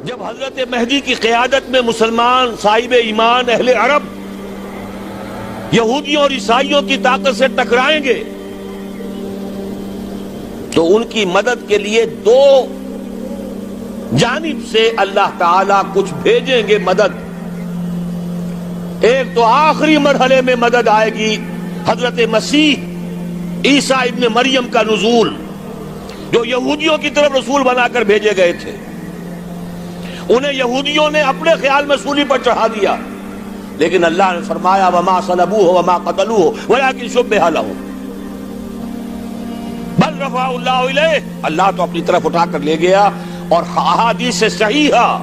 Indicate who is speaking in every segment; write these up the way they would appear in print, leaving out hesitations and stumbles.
Speaker 1: جب حضرت مہدی کی قیادت میں مسلمان صاحب ایمان اہل عرب یہودیوں اور عیسائیوں کی طاقت سے ٹکرائیں گے تو ان کی مدد کے لیے دو جانب سے اللہ تعالیٰ کچھ بھیجیں گے مدد. ایک تو آخری مرحلے میں مدد آئے گی حضرت مسیح عیسیٰ ابن مریم کا نزول، جو یہودیوں کی طرف رسول بنا کر بھیجے گئے تھے. انہیں یہودیوں نے اپنے خیال میں سولی پر چڑھا دیا، لیکن اللہ نے فرمایا وما صلبوہ وما قتلوہ ولکن شبہ لہم بل رفعہ اللہ الیہ. اللہ تو اپنی طرف اٹھا کر لے گیا. اور احادیث صحیحہ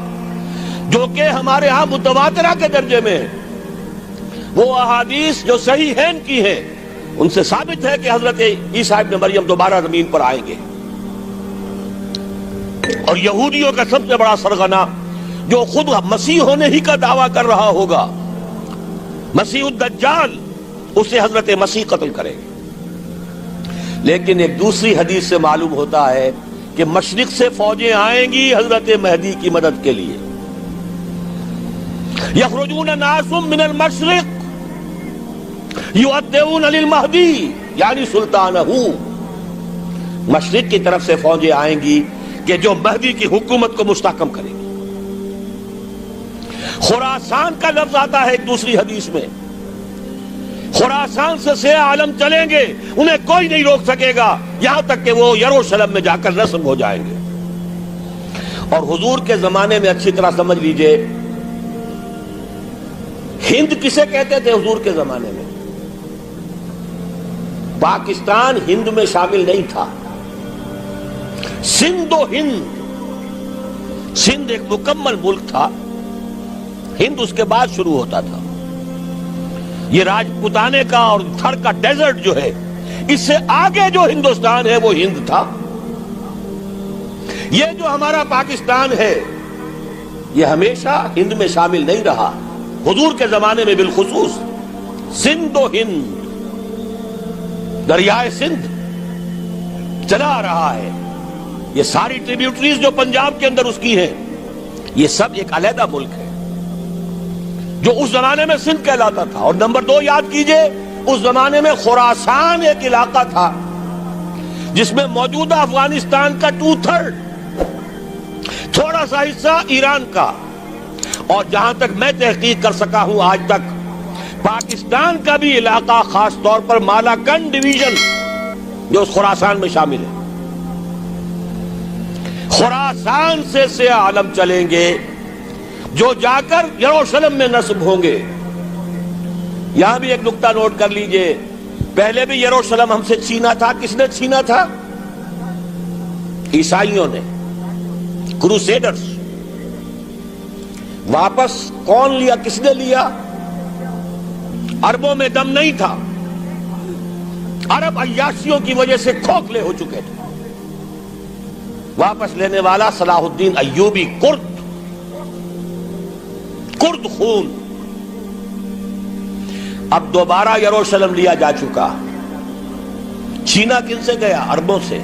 Speaker 1: جو کہ ہمارے ہاں متواترہ کے درجے میں، وہ احادیث جو صحیحین کی ہیں، ان سے ثابت ہے کہ حضرت عیسیٰ ابن مریم دوبارہ زمین پر آئیں گے. اور یہودیوں کا سب سے بڑا سرغنہ جو خود مسیح ہونے ہی کا دعویٰ کر رہا ہوگا، مسیح الدجال، اسے حضرت مسیح قتل کرے گے. لیکن ایک دوسری حدیث سے معلوم ہوتا ہے کہ مشرق سے فوجیں آئیں گی حضرت مہدی کی مدد کے لیے. یخرجون ناس من المشرق یؤدون للمہدی یعنی سلطانہ. مشرق کی طرف سے فوجیں آئیں گی کہ جو مہدی کی حکومت کو مستحکم کریں گی. خراسان کا لفظ آتا ہے ایک دوسری حدیث میں. خراسان سے سیاہ عالم چلیں گے، انہیں کوئی نہیں روک سکے گا یہاں تک کہ وہ یروشلم میں جا کر نصب ہو جائیں گے. اور حضور کے زمانے میں اچھی طرح سمجھ لیجئے، ہند کسے کہتے تھے حضور کے زمانے میں؟ پاکستان ہند میں شامل نہیں تھا. سندھ و ہند، سندھ ایک مکمل ملک تھا، ہند اس کے بعد شروع ہوتا تھا. یہ راجپوتانے کا اور تھر کا ڈیزرٹ جو ہے، اس سے آگے جو ہندوستان ہے وہ ہند تھا. یہ جو ہمارا پاکستان ہے یہ ہمیشہ ہند میں شامل نہیں رہا. حضور کے زمانے میں بالخصوص سندھ و ہند، دریائے سندھ چلا آ رہا ہے. یہ ساری ٹریبیوٹریز جو پنجاب کے اندر اس کی ہیں، یہ سب ایک علیحدہ ملک ہے جو اس زمانے میں سندھ کہلاتا تھا. اور نمبر 2 یاد کیجئے، اس زمانے میں خراسان ایک علاقہ تھا جس میں موجودہ افغانستان کا 2/3، تھوڑا سا حصہ ایران کا، اور جہاں تک میں تحقیق کر سکا ہوں آج تک پاکستان کا بھی علاقہ، خاص طور پر مالاکنڈ ڈویژن جو اس خراسان میں شامل ہے. خراسان سے سیاہ عالم چلیں گے جو جا کر یروشلم میں نصب ہوں گے. یہاں بھی ایک نقطہ نوٹ کر لیجئے، پہلے بھی یروشلم ہم سے چھینا تھا. کس نے چھینا تھا؟ عیسائیوں نے، کروسیڈرز. واپس کون لیا؟ کس نے لیا؟ عربوں میں دم نہیں تھا، عرب عیاشیوں کی وجہ سے کھوکھلے ہو چکے تھے. واپس لینے والا صلاح الدین ایوبی، کرد خون. اب دوبارہ یروشلم لیا جا چکا. چھینا کن سے گیا؟ عربوں سے.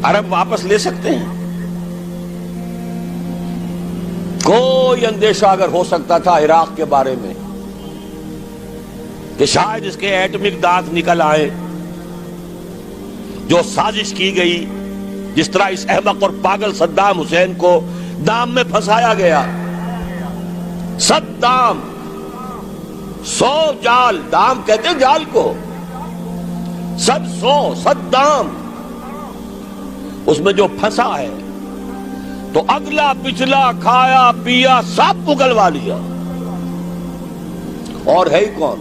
Speaker 1: عرب واپس لے سکتے ہیں؟ کوئی اندیشہ اگر ہو سکتا تھا عراق کے بارے میں کہ شاید اس کے ایٹمک دانت نکل آئے، جو سازش کی گئی، جس طرح اس احمق اور پاگل صدام حسین کو دام میں پھنسایا گیا. صدام 100 جال، دام کہتے ہیں جال کو، 100 اس میں جو پھنسا ہے تو اگلا پچھلا کھایا پیا سب اگلوا لیا. اور ہے ہی کون؟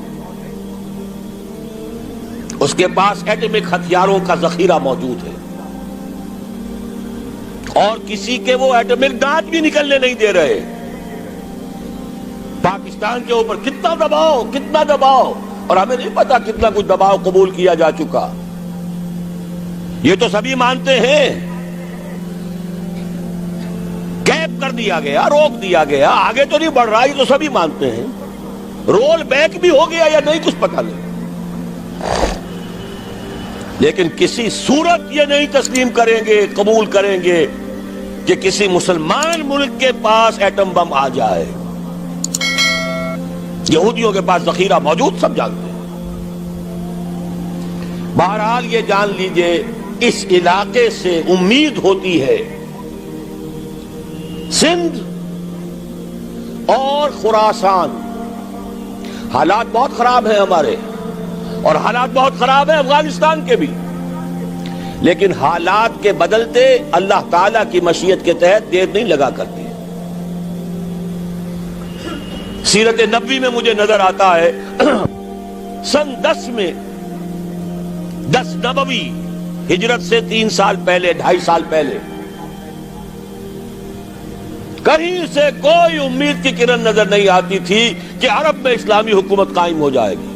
Speaker 1: اس کے پاس ایٹمک ہتھیاروں کا ذخیرہ موجود ہے، اور کسی کے وہ ایٹمک دانت بھی نکلنے نہیں دے رہے. پاکستان کے اوپر کتنا دباؤ، اور ہمیں نہیں پتا کتنا کچھ دباؤ قبول کیا جا چکا. یہ تو سبھی مانتے ہیں. کیپ کر دیا گیا، روک دیا گیا، آگے تو نہیں بڑھ رہا، یہ تو سبھی مانتے ہیں. رول بیک بھی ہو گیا یا نہیں کچھ پتہ نہیں. لیکن کسی صورت یہ نہیں تسلیم کریں گے، قبول کریں گے کہ کسی مسلمان ملک کے پاس ایٹم بم آ جائے. یہودیوں کے پاس ذخیرہ موجود، سب جانتے ہیں. بہرحال یہ جان لیجئے اس علاقے سے امید ہوتی ہے سندھ اور خراسان. حالات بہت خراب ہیں ہمارے، اور حالات بہت خراب ہیں افغانستان کے بھی، لیکن حالات کے بدلتے اللہ تعالیٰ کی مشیت کے تحت دیر نہیں لگا کرتی. سیرت نبوی میں مجھے نظر آتا ہے سن 10 میں 10 نبوی ہجرت سے 3 سال پہلے 2.5 سال پہلے کہیں سے کوئی امید کی کرن نظر نہیں آتی تھی کہ عرب میں اسلامی حکومت قائم ہو جائے گی.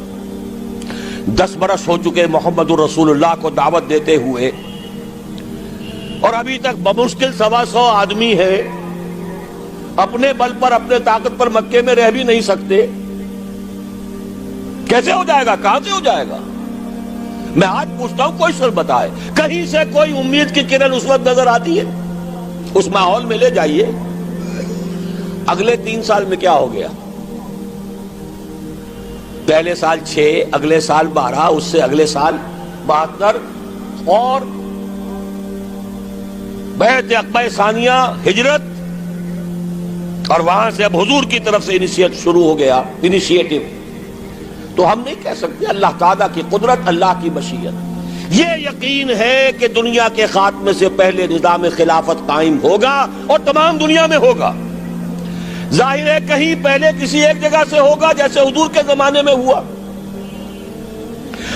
Speaker 1: 10 برس ہو چکے محمد الرسول اللہ کو دعوت دیتے ہوئے، اور ابھی تک بمشکل 125 آدمی ہے. اپنے بل پر اپنے طاقت پر مکے میں رہ بھی نہیں سکتے. کیسے ہو جائے گا؟ کہاں سے ہو جائے گا؟ میں آج پوچھتا ہوں، کوئی سر بتائے کہیں سے کوئی امید کی کرن اس وقت نظر آتی ہے؟ اس ماحول میں لے جائیے. اگلے 3 سال میں کیا ہو گیا؟ پہلے سال 6، اگلے سال 12، اس سے اگلے سال 72، اور بیعت عقبہ ثانیہ ہجرت، اور وہاں سے اب حضور کی طرف سے انیشیٹ شروع ہو گیا، انیشیٹو. تو ہم نہیں کہہ سکتے اللہ تعالیٰ کی قدرت، اللہ کی مشیت. یہ یقین ہے کہ دنیا کے خاتمے سے پہلے نظام خلافت قائم ہوگا، اور تمام دنیا میں ہوگا. ظاہر ہے کہیں پہلے کسی ایک جگہ سے ہوگا، جیسے حضور کے زمانے میں ہوا.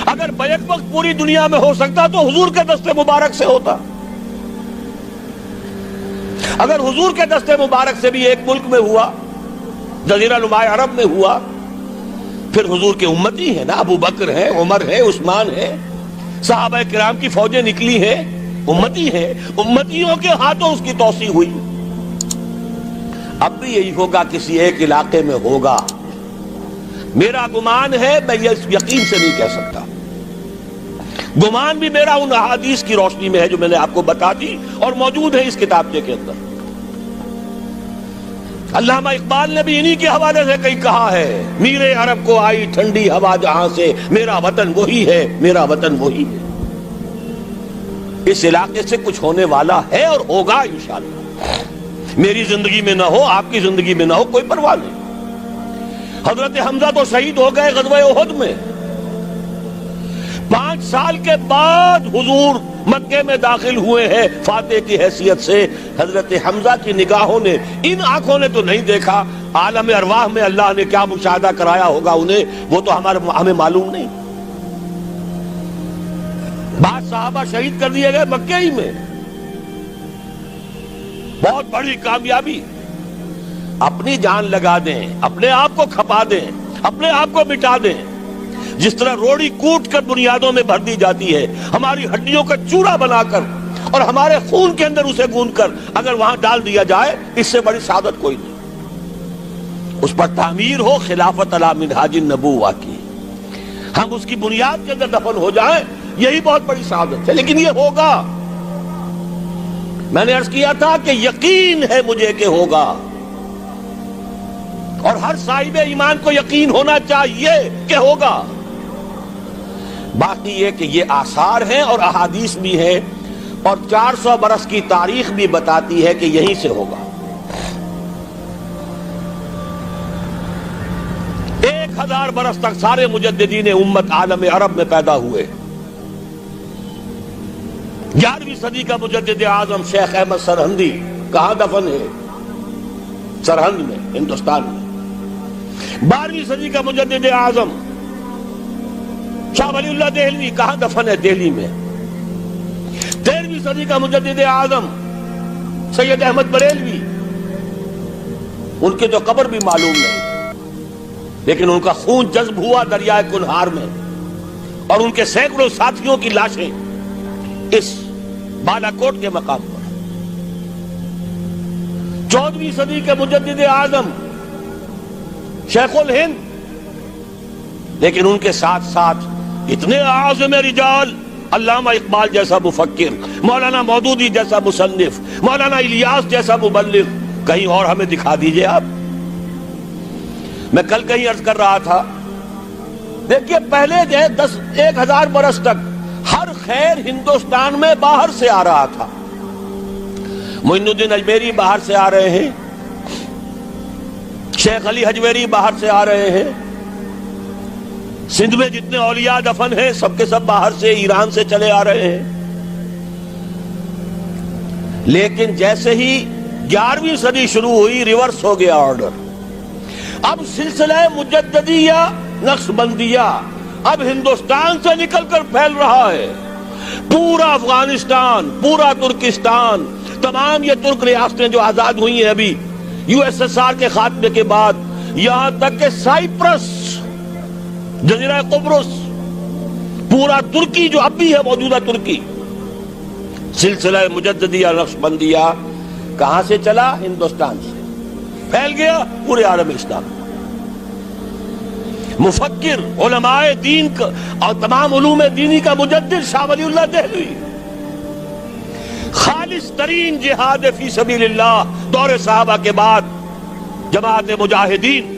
Speaker 1: اگر بیک وقت پوری دنیا میں ہو سکتا تو حضور کے دست مبارک سے ہوتا. اگر حضور کے دست مبارک سے بھی ایک ملک میں ہوا، جزیرہ نما عرب میں ہوا، پھر حضور کے امتی ہیں نا، ابو بکر ہے، عمر ہے، عثمان ہے، صحابہ کرام کی فوجیں نکلی ہیں، امتی ہیں. امتیوں کے ہاتھوں اس کی توسیع ہوئی. اب بھی یہی ہوگا، کسی ایک علاقے میں ہوگا. میرا گمان ہے، میں یہ یقین سے نہیں کہہ سکتا. گمان بھی میرا ان احادیث کی روشنی میں ہے جو میں نے آپ کو بتا دی اور موجود ہے اس کتابچے کے اندر. علامہ اقبال نے بھی انہی کے حوالے سے کئی کہا ہے، میرے عرب کو آئی ٹھنڈی ہوا جہاں سے، میرا وطن وہی ہے، میرا وطن وہی ہے. اس علاقے سے کچھ ہونے والا ہے اور ہوگا انشاءاللہ. میری زندگی میں نہ ہو، آپ کی زندگی میں نہ ہو، کوئی پرواہ نہیں. حضرت حمزہ تو شہید ہو گئے غزوہ احد میں. 5 سال کے بعد حضور مکے میں داخل ہوئے ہیں فاتح کی حیثیت سے. حضرت حمزہ کی نگاہوں نے، ان آنکھوں نے تو نہیں دیکھا، عالم ارواح میں اللہ نے کیا مشاہدہ کرایا ہوگا انہیں، وہ تو ہمیں معلوم نہیں. بعض صحابہ شہید کر دیے گئے مکے ہی میں. بہت بڑی کامیابی. اپنی جان لگا دیں، اپنے آپ کو کھپا دیں، اپنے آپ کو مٹا دیں. جس طرح روڑی کوٹ کر بنیادوں میں بھر دی جاتی ہے، ہماری ہڈیوں کا چورا بنا کر اور ہمارے خون کے اندر اسے گوندھ کر اگر وہاں ڈال دیا جائے، اس سے بڑی سعادت کوئی نہیں. اس پر تعمیر ہو خلافت علی منہاج النبوہ کی، ہم اس کی بنیاد کے اندر دفن ہو جائیں، یہی بہت بڑی سعادت ہے. لیکن یہ ہوگا. میں نے عرض کیا تھا کہ یقین ہے مجھے کہ ہوگا، اور ہر صاحب ایمان کو یقین ہونا چاہیے کہ ہوگا. باقی یہ کہ یہ آثار ہیں اور احادیث بھی ہیں، اور 400 برس کی تاریخ بھی بتاتی ہے کہ یہیں سے ہوگا. 1000 برس تک سارے مجددین امت عالم عرب میں پیدا ہوئے. 11ویں صدی کا مجدد اعظم شیخ احمد سرہندی کہاں دفن ہے؟ سرہند میں، ہندوستان میں. 12ویں صدی کا مجدد اعظم شاہ ولی اللہ دہلوی کہاں دفن ہے؟ دہلی میں. 13ویں صدی کا مجدد اعظم سید احمد بریلوی، ان کی تو قبر بھی معلوم نہیں، لیکن ان کا خون جذب ہوا دریائے کنہار میں، اور ان کے سینکڑوں ساتھیوں کی لاشیں اس بالا کوٹ کے مقام پر. 14ویں صدی کے مجدد اعظم شیخ الہند، لیکن ان کے ساتھ ساتھ اتنے اعظم رجال علامہ اقبال جیسا مفکر، مولانا مودودی جیسا مصنف، مولانا الیاس جیسا مبلغ کہیں اور ہمیں دکھا دیجئے آپ۔ میں کل کہیں عرض کر رہا تھا، دیکھیے پہلے جو ہے 1000 برس تک ہر خیر ہندوستان میں باہر سے آ رہا تھا۔ معین الدین اجمیری باہر سے آ رہے ہیں، شیخ علی حجویری باہر سے آ رہے ہیں، سندھ میں جتنے اولیاء دفن ہیں سب کے سب باہر سے، ایران سے چلے آ رہے ہیں۔ لیکن جیسے ہی 11ویں صدی شروع ہوئی، ریورس ہو گیا آرڈر۔ اب سلسلہ مجددیہ نقشبندیہ اب ہندوستان سے نکل کر پھیل رہا ہے، پورا افغانستان، پورا ترکستان، تمام یہ ترک ریاستیں جو آزاد ہوئی ہیں ابھی یو ایس ایس آر کے خاتمے کے بعد، یہاں تک کہ سائپرس، جزیرہ قبرص، پورا ترکی جو اب بھی ہے موجودہ ترکی، سلسلہ مجددیہ نقشبندیہ کہاں سے چلا؟ ہندوستان سے پھیل گیا پورے عالم اسلام۔ مفکر، علماء دین اور تمام علوم دینی کا مجدد شاہ ولی اللہ دہلوی، خالص ترین جہاد فی سبیل اللہ دور صحابہ کے بعد جماعت مجاہدین